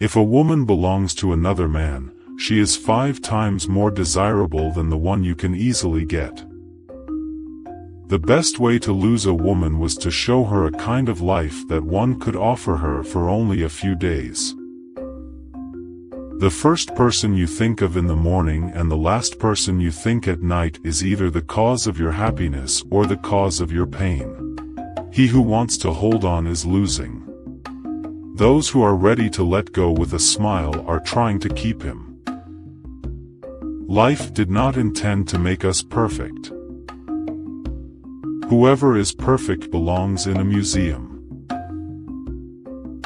If a woman belongs to another man, she is 5 times more desirable than the one you can easily get. The best way to lose a woman was to show her a kind of life that one could offer her for only a few days. The first person you think of in the morning and the last person you think at night is either the cause of your happiness or the cause of your pain. He who wants to hold on is losing. Those who are ready to let go with a smile are trying to keep him. Life did not intend to make us perfect. Whoever is perfect belongs in a museum.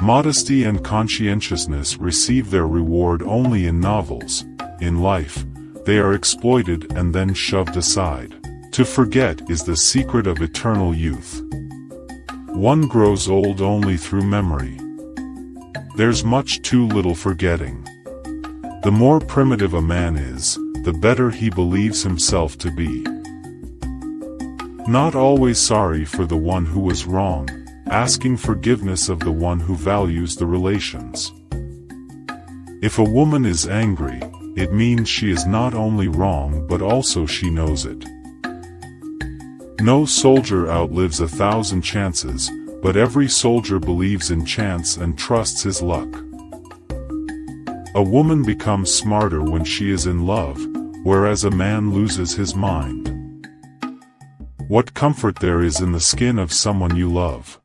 Modesty and conscientiousness receive their reward only in novels. In life, they are exploited and then shoved aside. To forget is the secret of eternal youth. One grows old only through memory. There's much too little forgetting. The more primitive a man is, the better he believes himself to be. Not always sorry for the one who was wrong, asking forgiveness of the one who values the relations. If a woman is angry, it means she is not only wrong but also she knows it. No soldier outlives 1,000 chances, but every soldier believes in chance and trusts his luck. A woman becomes smarter when she is in love, whereas a man loses his mind. What comfort there is in the skin of someone you love.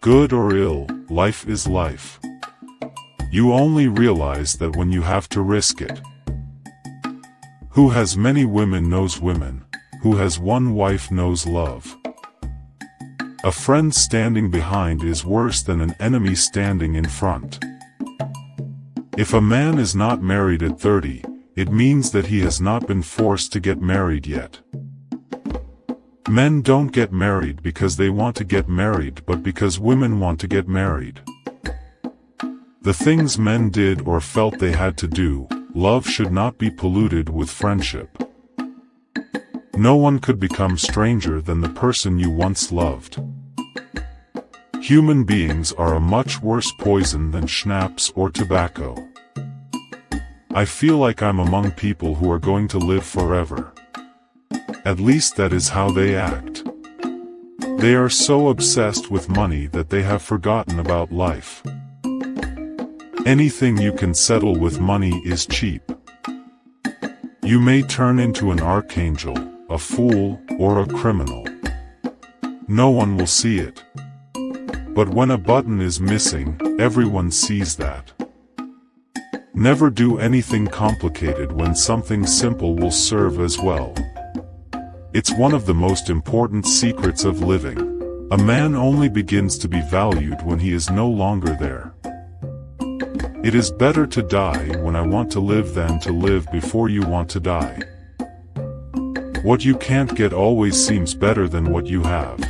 Good or ill, life is life. You only realize that when you have to risk it. Who has many women knows women, who has one wife knows love. A friend standing behind is worse than an enemy standing in front. If a man is not married at 30, it means that he has not been forced to get married yet. Men don't get married because they want to get married but because women want to get married. The things men did or felt they had to do, love should not be polluted with friendship. No one could become stranger than the person you once loved. Human beings are a much worse poison than schnapps or tobacco. I feel like I'm among people who are going to live forever. At least that is how they act. They are so obsessed with money that they have forgotten about life. Anything you can settle with money is cheap. You may turn into an archangel, a fool, or a criminal. No one will see it. But when a button is missing, everyone sees that. Never do anything complicated when something simple will serve as well. It's one of the most important secrets of living. A man only begins to be valued when he is no longer there. It is better to die when I want to live than to live before you want to die. What you can't get always seems better than what you have.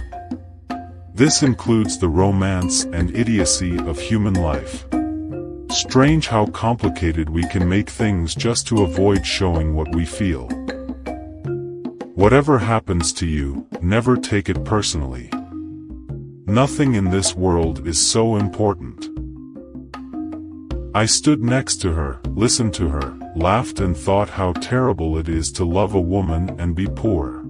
This includes the romance and idiocy of human life. Strange how complicated we can make things just to avoid showing what we feel. Whatever happens to you, never take it personally. Nothing in this world is so important. I stood next to her, listened to her, laughed and thought how terrible it is to love a woman and be poor.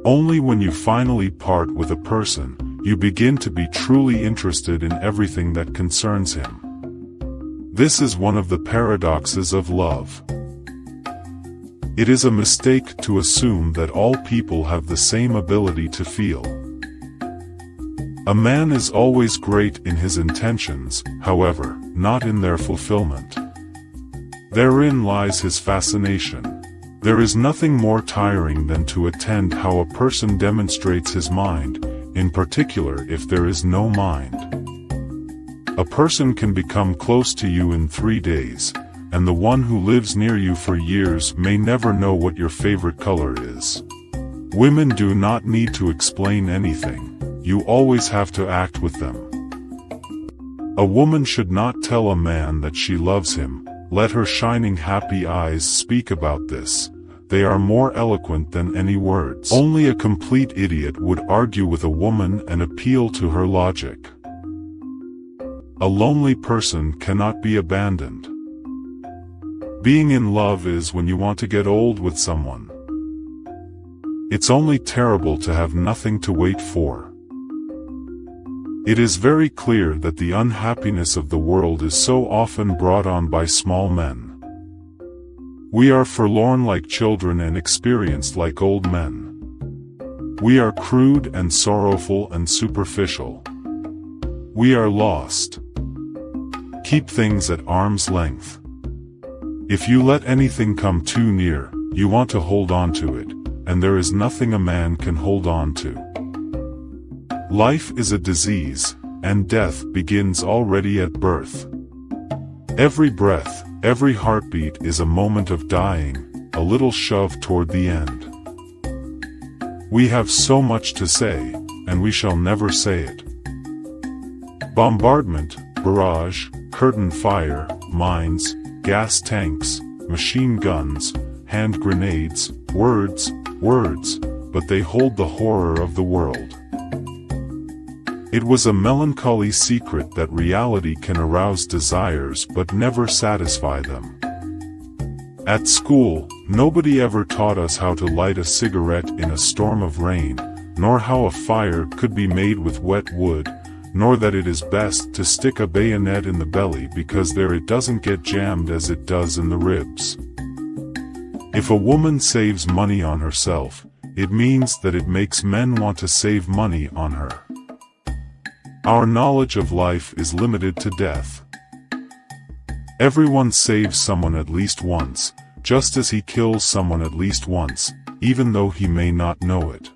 Only when you finally part with a person, you begin to be truly interested in everything that concerns him. This is one of the paradoxes of love. It is a mistake to assume that all people have the same ability to feel. A man is always great in his intentions, however, not in their fulfillment. Therein lies his fascination. There is nothing more tiring than to attend how a person demonstrates his mind, in particular if there is no mind. A person can become close to you in 3 days, and the one who lives near you for years may never know what your favorite color is. Women do not need to explain anything. You always have to act with them. A woman should not tell a man that she loves him. Let her shining happy eyes speak about this. They are more eloquent than any words. Only a complete idiot would argue with a woman and appeal to her logic. A lonely person cannot be abandoned. Being in love is when you want to get old with someone. It's only terrible to have nothing to wait for. It is very clear that the unhappiness of the world is so often brought on by small men. We are forlorn like children and experienced like old men. We are crude and sorrowful and superficial. We are lost. Keep things at arm's length. If you let anything come too near, you want to hold on to it, and there is nothing a man can hold on to. Life is a disease, and death begins already at birth. Every breath, every heartbeat is a moment of dying, a little shove toward the end. We have so much to say, and we shall never say it. Bombardment, barrage, curtain fire, mines, gas tanks, machine guns, hand grenades, words, but they hold the horror of the world. It was a melancholy secret that reality can arouse desires but never satisfy them. At school, nobody ever taught us how to light a cigarette in a storm of rain, nor how a fire could be made with wet wood, nor that it is best to stick a bayonet in the belly because there it doesn't get jammed as it does in the ribs. If a woman saves money on herself, it means that it makes men want to save money on her. Our knowledge of life is limited to death. Everyone saves someone at least once, just as he kills someone at least once, even though he may not know it.